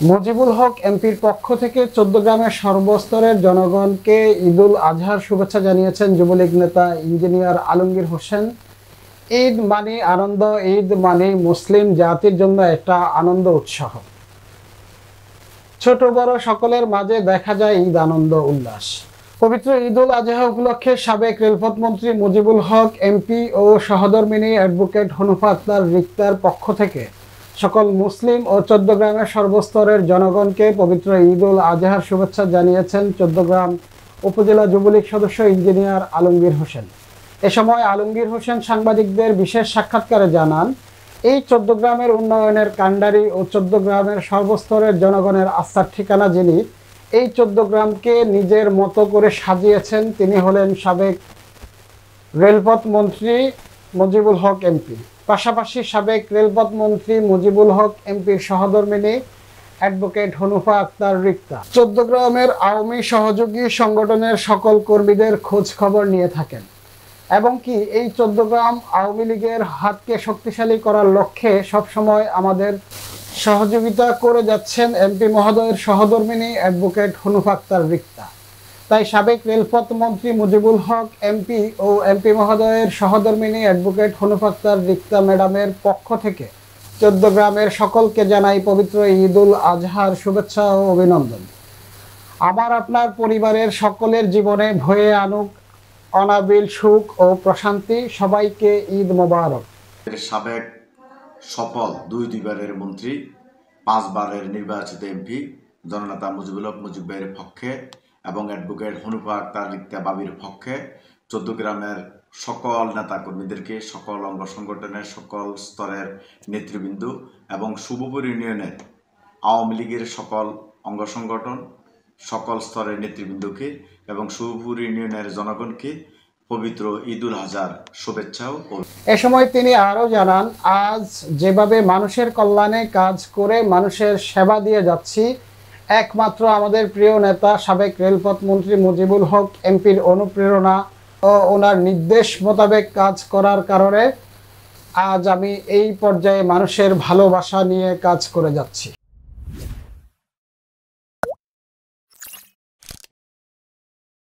মুজিবুল হক এমপির পক্ষ থেকে চৌদ্দগ্রামের সর্বস্তরের জনগণকে ঈদুল আজহার শুভেচ্ছা জানিয়েছেন যুবলীগ নেতা ইঞ্জিনিয়ার আলমগীর হোসেন। ঈদ মানে আনন্দ, ঈদ মানে মুসলিম জাতির জন্য একটা আনন্দ উৎসব। ছোট বড় সকলের মাঝে দেখা যায় ঈদ আনন্দ উল্লাস। পবিত্র ঈদুল আজহা উপলক্ষে সাবেক রেলপথ মন্ত্রী মুজিবুল হক এমপি ও সহধর্মিণী অ্যাডভোকেট হনুফা আক্তার রিক্তার পক্ষ থেকে সকল মুসলিম ও চৌদ্দগ্রামের সর্বস্তরের জনগণকে পবিত্র ঈদুল আজহার শুভেচ্ছা জানিয়েছেন চৌদ্দগ্রাম উপজেলা যুবলীগ সদস্য ইঞ্জিনিয়ার আলমগীর হোসেন। এ সময় আলমগীর হোসেন সাংবাদিকদের বিশেষ সাক্ষাৎকারে জানান, এই চৌদ্দগ্রামের উন্নয়নের কাণ্ডারি ও চৌদ্দগ্রামের সর্বস্তরের জনগণের আস্থার ঠিকানা যিনি এই চৌদ্দগ্রামকে নিজের মতো করে সাজিয়েছেন তিনি হলেন সাবেক রেলপথ মন্ত্রী মুজিবুল হক এমপি। পাশাপাশি সাবেক রেলপথ মন্ত্রী মুজিবুল হক এমপির সহধর্মিণী অ্যাডভোকেট হনুফা আক্তার রিক্তা চৌদ্দগ্রামের আওয়ামী সহযোগী সংগঠনের সকল কর্মীদের খোঁজ খবর নিয়ে থাকেন এবং কি এই চৌদ্দগ্রাম আওয়ামী লীগের হাতকে শক্তিশালী করার লক্ষ্যে সবসময় আমাদের সহযোগিতা করে যাচ্ছেন এমপি মহোদয়ের সহধর্মিণী অ্যাডভোকেট হনুফা আক্তার রিক্তা। তাই সাবেক রেলপথ মন্ত্রী মুজিবুল হক এমপি ও এমপি মহোদয়ের সহধর্মিণী অ্যাডভোকেট হনুফা আক্তার রিক্তা ম্যাডামের পক্ষ থেকে চৌদ্দগ্রামের সকলকে জানাই পবিত্র ঈদুল আজহার শুভেচ্ছা ও অভিনন্দন। আমার আপনার পরিবারের সকলের জীবনে ভয়ে আনুক অনাবিল সুখ ও প্রশান্তি। সবাইকে ঈদ মোবারক। সাবেক সফল দুইবারের মন্ত্রী, 5 বারের নির্বাচিত এমপি জননেতা মুজিবুল হক মুজিব ভাইয়ের পক্ষে এবং অ্যাডভোকেট হনুফা আক্তার রিক্তা বাবির পক্ষে চৌদ্দগ্রামের সকল নেতা কর্মীদেরকে, সকল অঙ্গ সংগঠনের সকল স্তরের নেতৃবৃন্দ এবং শুভপুর ইউনিয়নের আওয়ামী লীগের সকল অঙ্গ সংগঠন, সকল স্তরের নেতৃবৃন্দকে এবং শুভপুর ইউনিয়নের জনগণকে পবিত্র ঈদুল আজহার শুভেচ্ছা। এ সময় তিনি আরও জানান, আজ যেভাবে মানুষের কল্যাণে কাজ করে মানুষের সেবা দিয়ে যাচ্ছি, একমাত্র আমাদের প্রিয় নেতা সাবেক রেলপথ মন্ত্রী মুজিবুল হক এমপির অনুপ্রেরণা ও ওনার নির্দেশ মোতাবেক কাজ করার কারণে আজ আমি এই পর্যায়ে মানুষের ভালোবাসা নিয়ে কাজ করে যাচ্ছি।